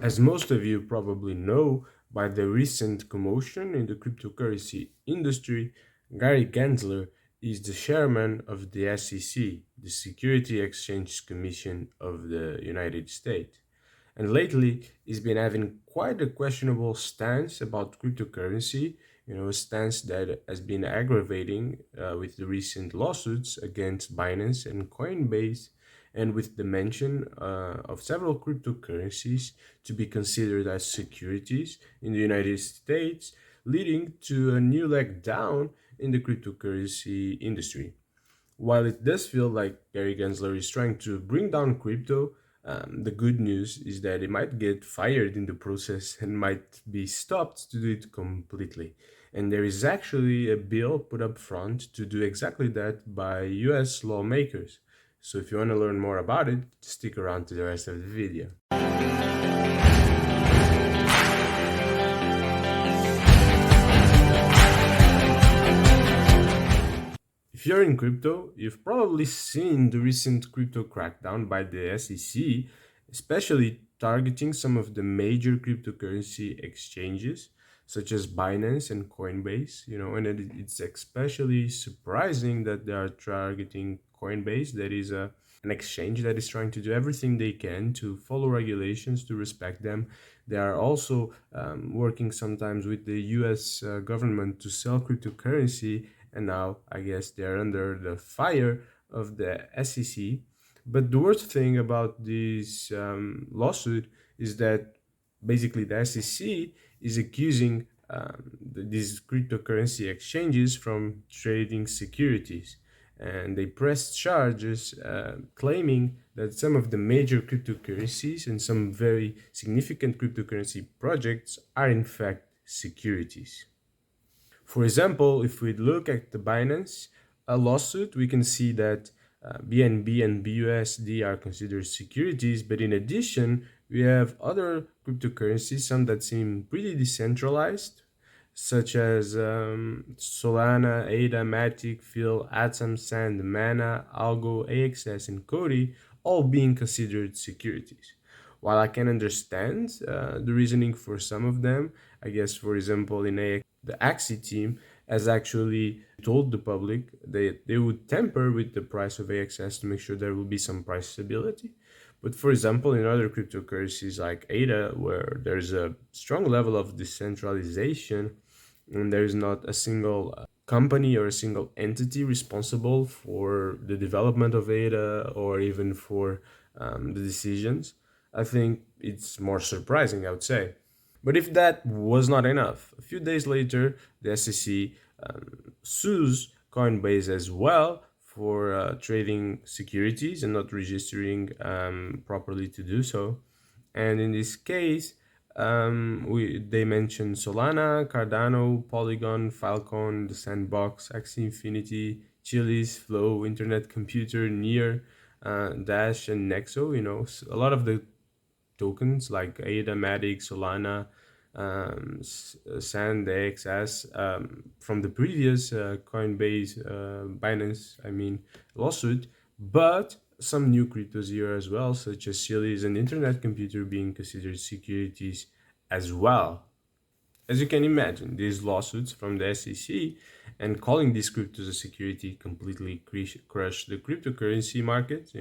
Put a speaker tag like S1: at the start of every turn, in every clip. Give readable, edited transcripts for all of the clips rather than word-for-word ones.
S1: As most of you probably know, by the recent commotion in the cryptocurrency industry, Gary Gensler is the chairman of the SEC, the Security Exchange Commission of the United States. And lately, he's been having quite a questionable stance about cryptocurrency, a stance that has been aggravating with the recent lawsuits against Binance and Coinbase, and with the mention of several cryptocurrencies to be considered as securities in the United States, leading to a new leg down in the cryptocurrency industry. While it does feel like Gary Gensler is trying to bring down crypto, the good news is that he might get fired in the process and might be stopped to do it completely. And there is actually a bill put up front to do exactly that by US lawmakers. So if you want to learn more about it, stick around to the rest of the video. If you're in crypto, you've probably seen the recent crypto crackdown by the SEC, especially targeting some of the major cryptocurrency exchanges such as Binance and Coinbase, and it's especially surprising that they are targeting Coinbase, that is an exchange that is trying to do everything they can to follow regulations, to respect them. They are also working sometimes with the US government to sell cryptocurrency, and now I guess they're under the fire of the SEC. But the worst thing about this lawsuit is that basically the SEC is accusing these cryptocurrency exchanges from trading securities. And they pressed charges claiming that some of the major cryptocurrencies and some very significant cryptocurrency projects are in fact securities. For example, if we look at the Binance lawsuit, we can see that BNB and BUSD are considered securities, but in addition, we have other cryptocurrencies, some that seem pretty decentralized, such as Solana, ADA, Matic, Phil, Atom, Sand, Mana, Algo, AXS, and Cody, all being considered securities. While I can understand the reasoning for some of them, I guess, for example, in AX, the Axie team has actually told the public that they would tamper with the price of AXS to make sure there will be some price stability. But for example, in other cryptocurrencies like ADA, where there's a strong level of decentralization and there's not a single company or a single entity responsible for the development of ADA or even for the decisions, I think it's more surprising, I would say. But if that was not enough, a few days later, the SEC sues Coinbase as well for trading securities and not registering properly to do so. And in this case, they mentioned Solana, Cardano, Polygon, Falcon, the Sandbox, Axie Infinity, Chiliz, Flow, Internet Computer, Near, Dash, and Nexo. A lot of the tokens like ADA, Matic, Solana, Sand, XS from the previous Coinbase, Binance, lawsuit, but some new cryptos here as well, such as Chiliz and Internet Computer being considered securities as well. As you can imagine, these lawsuits from the SEC and calling these cryptos a security completely crushed the cryptocurrency market.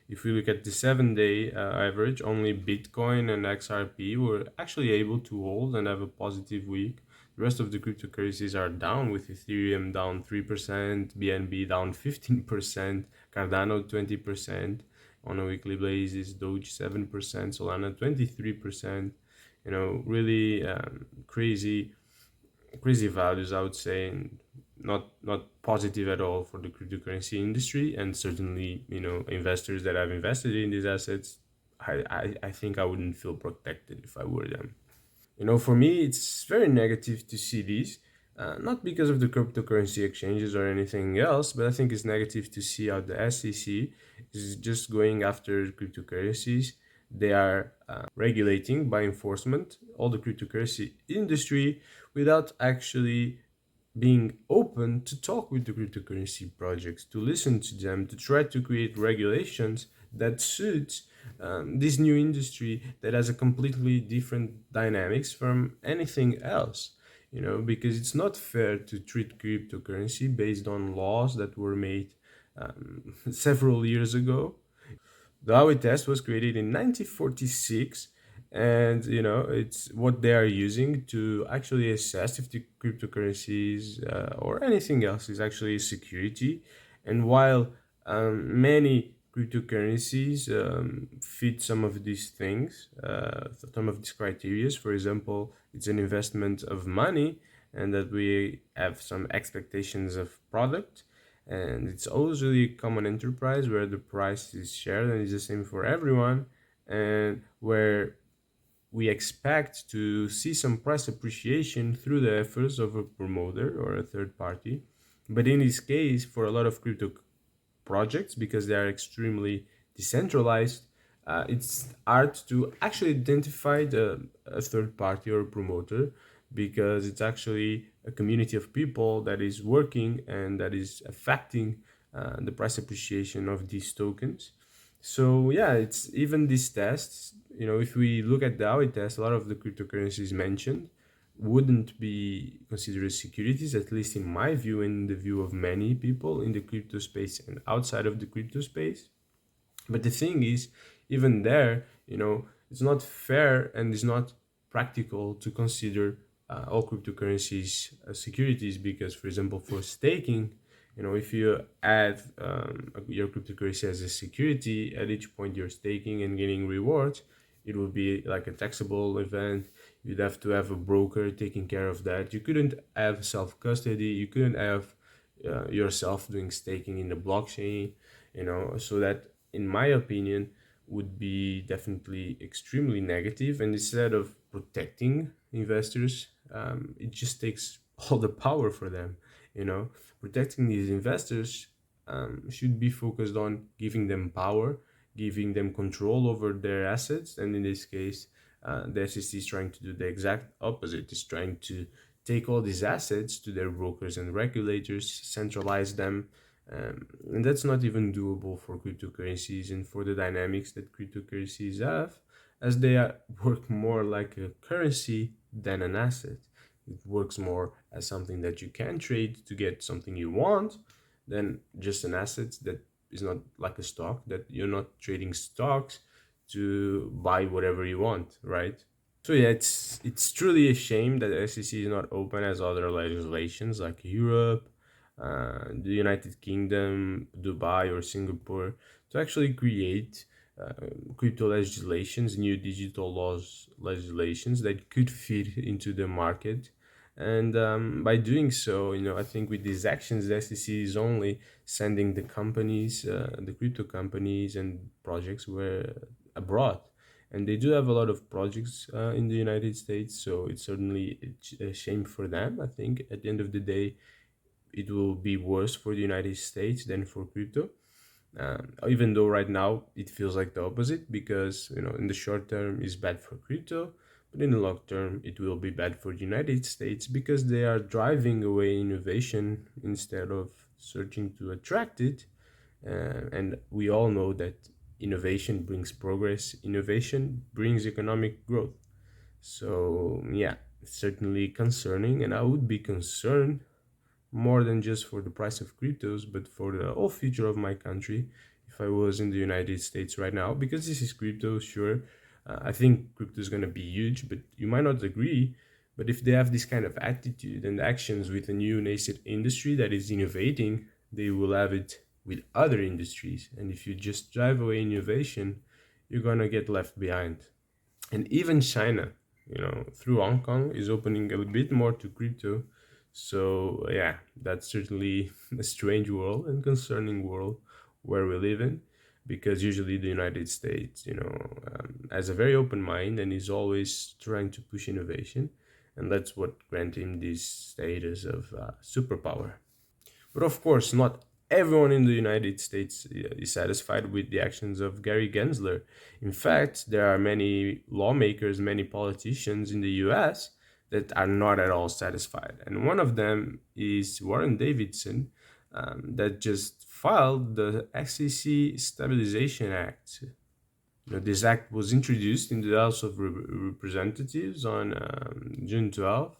S1: If we look at the 7-day average, only Bitcoin and XRP were actually able to hold and have a positive week. The rest of the cryptocurrencies are down, with Ethereum down 3%, BNB down 15%, Cardano 20% on a weekly basis, Doge 7%, Solana 23%. Really crazy values, I would say, and not positive at all for the cryptocurrency industry. And certainly, investors that have invested in these assets, I think I wouldn't feel protected if I were them. For me, it's very negative to see these, not because of the cryptocurrency exchanges or anything else, but I think it's negative to see how the SEC is just going after cryptocurrencies. They are regulating by enforcement all the cryptocurrency industry without actually being open to talk with the cryptocurrency projects, to listen to them, to try to create regulations that suit this new industry that has a completely different dynamics from anything else. Because it's not fair to treat cryptocurrency based on laws that were made several years ago. The Huawei test was created in 1946, and it's what they are using to actually assess if the cryptocurrencies or anything else is actually a security. And while many cryptocurrencies fit some of these things, some of these criterias, for example, it's an investment of money, and that we have some expectations of product, and it's also a common enterprise where the price is shared and is the same for everyone, and where we expect to see some price appreciation through the efforts of a promoter or a third party. But in this case, for a lot of crypto projects, because they are extremely decentralized, it's hard to actually identify a third party or a promoter, because it's actually a community of people that is working and that is affecting the price appreciation of these tokens. So yeah, it's even these tests. If we look at the AOI test, a lot of the cryptocurrencies mentioned wouldn't be considered as securities, at least in my view, in the view of many people in the crypto space and outside of the crypto space. But the thing is, even there, it's not fair and it's not practical to consider all cryptocurrencies as securities, because, for example, for staking, if you add your cryptocurrency as a security, at each point you're staking and getting rewards, it would be like a taxable event. You'd have to have a broker taking care of that. You couldn't have self custody. You couldn't have yourself doing staking in the blockchain. So that, in my opinion, would be definitely extremely negative. And instead of protecting investors, it just takes all the power for them. Protecting these investors should be focused on giving them power, giving them control over their assets. And in this case, the SEC is trying to do the exact opposite. It's trying to take all these assets to their brokers and regulators, centralize them, and that's not even doable for cryptocurrencies and for the dynamics that cryptocurrencies have, as they work more like a currency than an asset. It works more as something that you can trade to get something you want than just an asset that is not like a stock, that you're not trading stocks to buy whatever you want, right? So yeah, it's truly a shame that the SEC is not open as other legislations like Europe, the United Kingdom, Dubai, or Singapore, to actually create uh, crypto legislations, new digital laws legislations that could fit into the market. And by doing so, I think with these actions, the SEC is only sending the companies, the crypto companies and projects where abroad. And they do have a lot of projects in the United States, so it's certainly a shame for them. I think at the end of the day, it will be worse for the United States than for crypto. Even though right now it feels like the opposite, because in the short term it's bad for crypto, but in the long term it will be bad for the United States, because they are driving away innovation instead of searching to attract it. And we all know that innovation brings progress, innovation brings economic growth. So yeah, it's certainly concerning, and I would be concerned more than just for the price of cryptos, but for the whole future of my country if I was in the United States right now. Because this is crypto, sure. I think crypto is going to be huge, but you might not agree. But if they have this kind of attitude and actions with a new nascent industry that is innovating, they will have it with other industries. And if you just drive away innovation, you're going to get left behind. And even China, through Hong Kong, is opening a bit more to crypto. So yeah, that's certainly a strange world and concerning world where we live in, because usually the United States, has a very open mind and is always trying to push innovation, and that's what grant him this status of superpower. But of course, not everyone in the United States is satisfied with the actions of Gary Gensler. In fact, there are many lawmakers, many politicians in the US that are not at all satisfied. And one of them is Warren Davidson, that just filed the SEC Stabilization Act. This act was introduced in the House of Representatives on June 12th,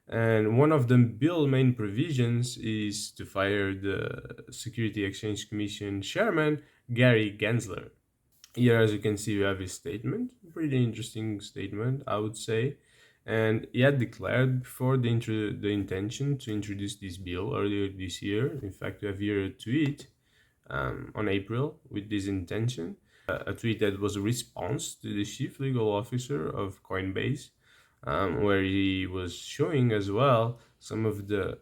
S1: and one of the bill main provisions is to fire the Security Exchange Commission chairman, Gary Gensler. Here, as you can see, we have his statement. Pretty interesting statement, I would say. And he had declared before the intention to introduce this bill earlier this year. In fact, we have here a tweet on April with this intention. A tweet that was a response to the chief legal officer of Coinbase, where he was showing as well some of the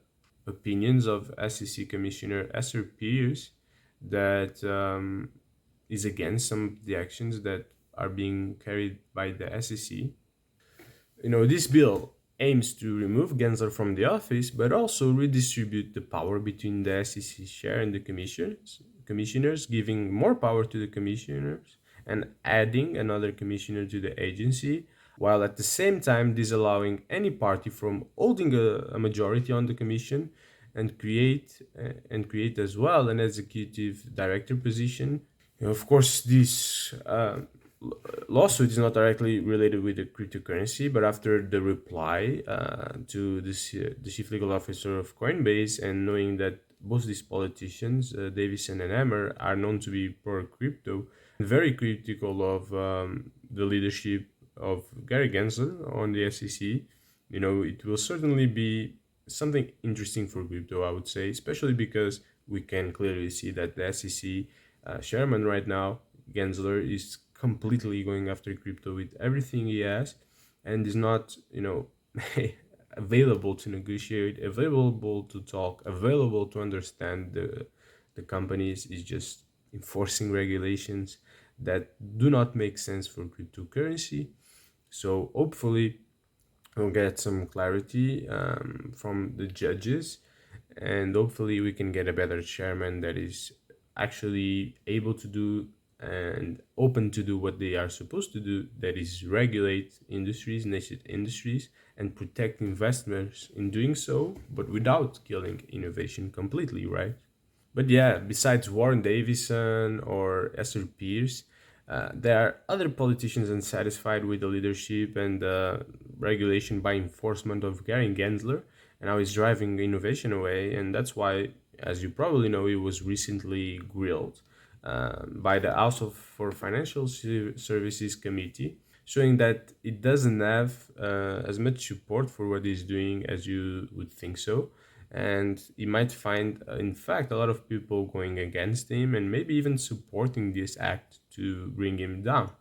S1: opinions of SEC Commissioner Esther Pierce that is against some of the actions that are being carried by the SEC. This bill aims to remove Gensler from the office, but also redistribute the power between the SEC chair and the commissioners, giving more power to the commissioners and adding another commissioner to the agency, while at the same time disallowing any party from holding a majority on the commission and create as well an executive director position. Of course, this lawsuit is not directly related with the cryptocurrency, but after the reply to the chief legal officer of Coinbase, and knowing that both these politicians, Davison and Hammer, are known to be pro crypto, very critical of the leadership of Gary Gensler on the SEC, it will certainly be something interesting for crypto, I would say, especially because we can clearly see that the SEC chairman right now, Gensler, is completely going after crypto with everything he has, and is not, available to negotiate, available to talk, available to understand the companies. Is just enforcing regulations that do not make sense for cryptocurrency. So hopefully we'll get some clarity from the judges, and hopefully we can get a better chairman that is actually able to do and open to do what they are supposed to do, that is regulate industries, nascent industries, and protect investors in doing so, but without killing innovation completely, right? But yeah, besides Warren Davison or Esther Pierce, there are other politicians unsatisfied with the leadership and regulation by enforcement of Gary Gensler, and how he's driving innovation away. And that's why, as you probably know, he was recently grilled by the House for Financial Services Committee, showing that it doesn't have as much support for what he's doing as you would think so. And you might find, in fact, a lot of people going against him and maybe even supporting this act to bring him down.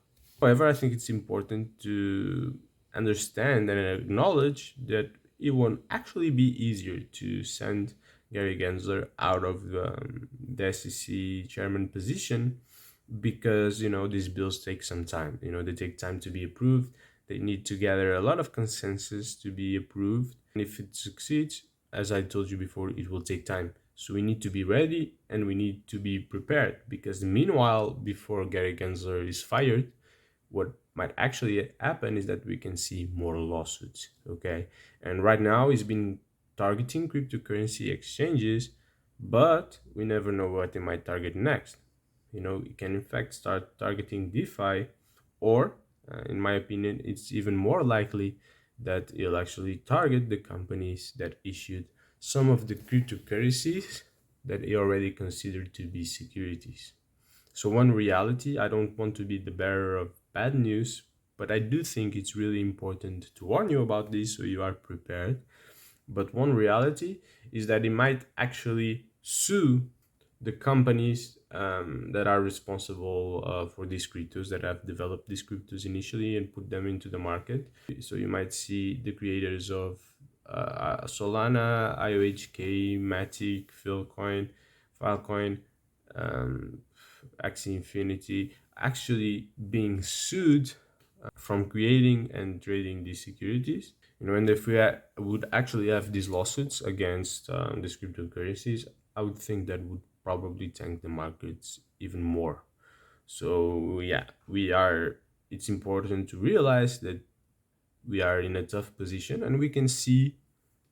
S1: However, I think it's important to understand and acknowledge that it won't actually be easier to send Gary Gensler out of the SEC chairman position, because these bills take some time. They take time to be approved. They need to gather a lot of consensus to be approved, and if it succeeds, as I told you before, it will take time. So we need to be ready and we need to be prepared, because meanwhile, before Gary Gensler is fired, what might actually happen is that we can see more lawsuits. Okay, and right now he's been targeting cryptocurrency exchanges, but we never know what they might target next. You can in fact start targeting DeFi, or in my opinion, it's even more likely that he'll actually target the companies that issued some of the cryptocurrencies that he already considered to be securities. So, one reality, I don't want to be the bearer of bad news, but I do think it's really important to warn you about this so you are prepared. But one reality is that he might actually sue the companies that are responsible for these cryptos, that have developed these cryptos initially and put them into the market. So you might see the creators of Solana, IOHK, Matic, Filecoin, Axie Infinity actually being sued from creating and trading these securities. And if we would actually have these lawsuits against these cryptocurrencies, I would think that would probably tank the markets even more. So yeah, it's important to realize that we are in a tough position, and we can see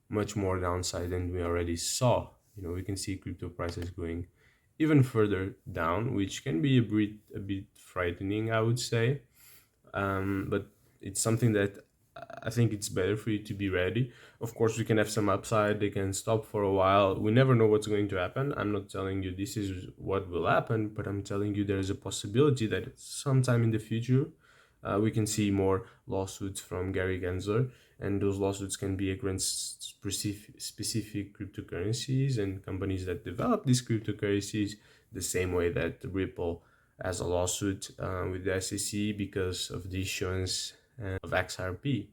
S1: much more downside than we already saw. We can see crypto prices going even further down, which can be a bit frightening, I would say. But it's something that I think it's better for you to be ready. Of course, we can have some upside. They can stop for a while. We never know what's going to happen. I'm not telling you this is what will happen, but I'm telling you there is a possibility that sometime in the future we can see more lawsuits from Gary Gensler, and those lawsuits can be against specific cryptocurrencies and companies that develop these cryptocurrencies, the same way that Ripple has a lawsuit with the SEC because of the issuance of XRP.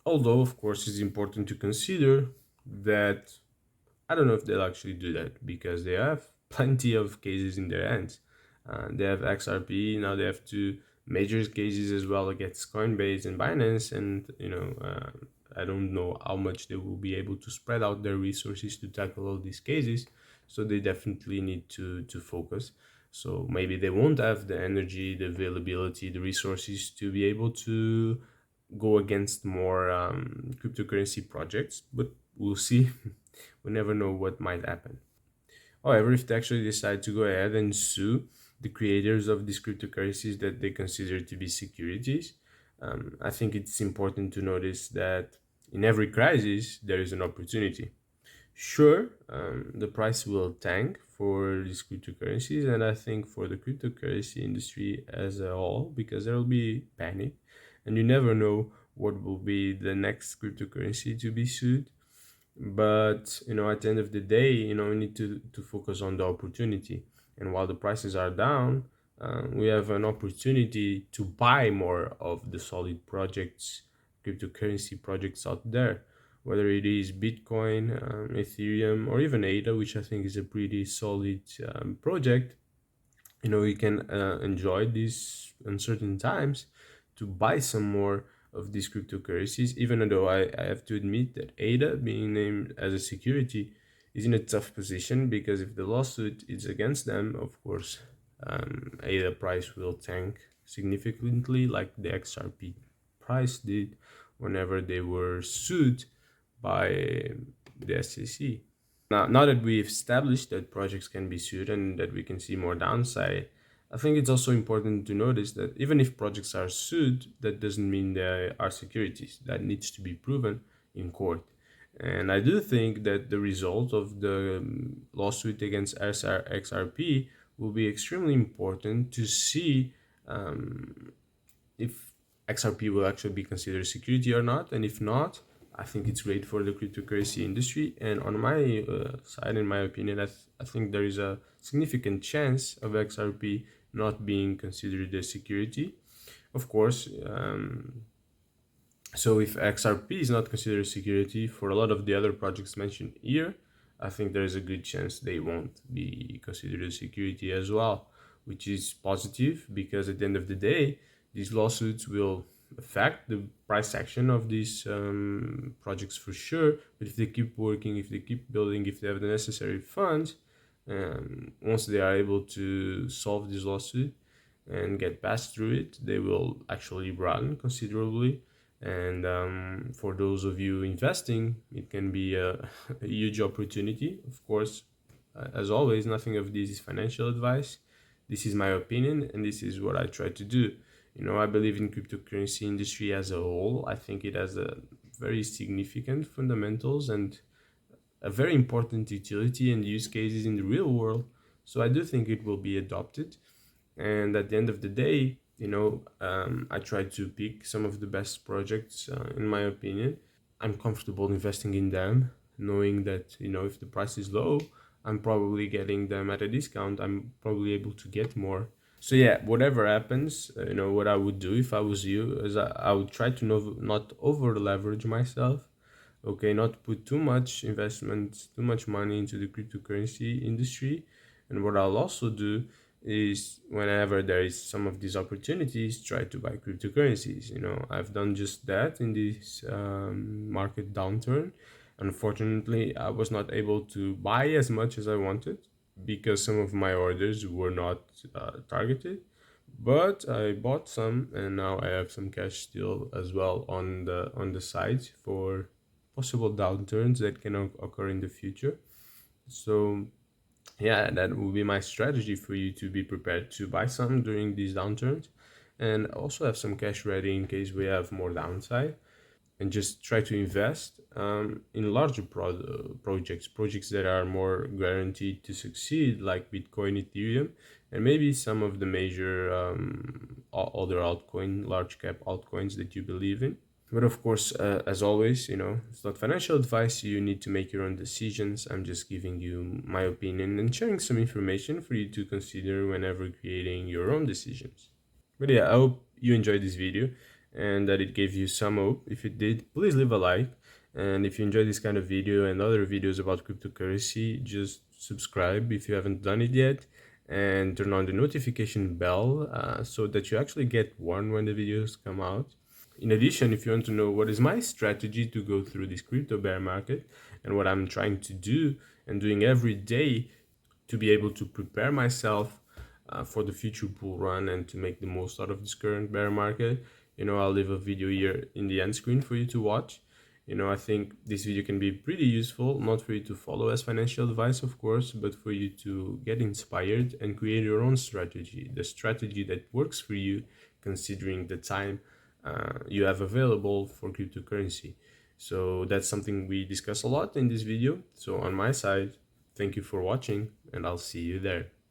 S1: Although, of course, it's important to consider that I don't know if they'll actually do that because they have plenty of cases in their hands. They have XRP, now they have two major cases as well against Coinbase and Binance, and I don't know how much they will be able to spread out their resources to tackle all these cases. So they definitely need to focus. So maybe they won't have the energy, the availability, the resources to be able to go against more cryptocurrency projects, but we'll see. We never know what might happen. However, if they actually decide to go ahead and sue the creators of these cryptocurrencies that they consider to be securities, I think it's important to notice that in every crisis there is an opportunity. Sure, the price will tank for these cryptocurrencies, and I think for the cryptocurrency industry as a whole, because there will be panic, and you never know what will be the next cryptocurrency to be sued. But at the end of the day, we need to focus on the opportunity. And while the prices are down, we have an opportunity to buy more of the solid projects, cryptocurrency projects out there, whether it is Bitcoin, Ethereum, or even ADA, which I think is a pretty solid project. We can enjoy these uncertain times to buy some more of these cryptocurrencies, even though I have to admit that ADA being named as a security is in a tough position, because if the lawsuit is against them, of course, ADA price will tank significantly like the XRP price did whenever they were sued by the SEC. Now that we've established that projects can be sued and that we can see more downside, I think it's also important to notice that even if projects are sued, that doesn't mean they are securities. That needs to be proven in court. And I do think that the result of the lawsuit against XRP will be extremely important to see if XRP will actually be considered a security or not. And if not, I think it's great for the cryptocurrency industry. And on my side, in my opinion, I think there is a significant chance of XRP not being considered a security. Of course, so if XRP is not considered a security for a lot of the other projects mentioned here, I think there is a good chance they won't be considered a security as well, which is positive because at the end of the day, these lawsuits will affect the price action of these projects for sure. But if they keep working, if they keep building, if they have the necessary funds, once they are able to solve this lawsuit and get past through it, they will actually run considerably. And for those of you investing, it can be a huge opportunity. Of course, as always, nothing of this is financial advice. This is my opinion, and this is what I try to do. I believe in cryptocurrency industry as a whole. I think it has a very significant fundamentals and a very important utility and use cases in the real world. So I do think it will be adopted. And at the end of the day, I try to pick some of the best projects, in my opinion. I'm comfortable investing in them, knowing that, if the price is low, I'm probably getting them at a discount. I'm probably able to get more. So yeah, whatever happens, what I would do if I was you is I would try to not over leverage myself. Okay, not put too much investment, too much money into the cryptocurrency industry. And what I'll also do is whenever there is some of these opportunities, try to buy cryptocurrencies. I've done just that in this market downturn. Unfortunately, I was not able to buy as much as I wanted because some of my orders were not targeted, but I bought some, and now I have some cash still as well on the side for possible downturns that can occur in the future. So Yeah, that will be my strategy for you to be prepared to buy some during these downturns and also have some cash ready in case we have more downside, and just try to invest in larger projects that are more guaranteed to succeed, like Bitcoin, Ethereum, and maybe some of the major other altcoin, large cap altcoins that you believe in. But of course, as always, it's not financial advice. You need to make your own decisions. I'm just giving you my opinion and sharing some information for you to consider whenever creating your own decisions. But yeah, I hope you enjoyed this video and that it gave you some hope. If it did, please leave a like. And if you enjoy this kind of video and other videos about cryptocurrency, just subscribe if you haven't done it yet, and turn on the notification bell so that you actually get warned when the videos come out. In addition, if you want to know what is my strategy to go through this crypto bear market and what I'm trying to do and doing every day to be able to prepare myself for the future bull run and to make the most out of this current bear market, I'll leave a video here in the end screen for you to watch. I think this video can be pretty useful, not for you to follow as financial advice, of course, but for you to get inspired and create your own strategy, the strategy that works for you, considering the time you have available for cryptocurrency. So that's something we discuss a lot in this video. So on my side, thank you for watching, and I'll see you there.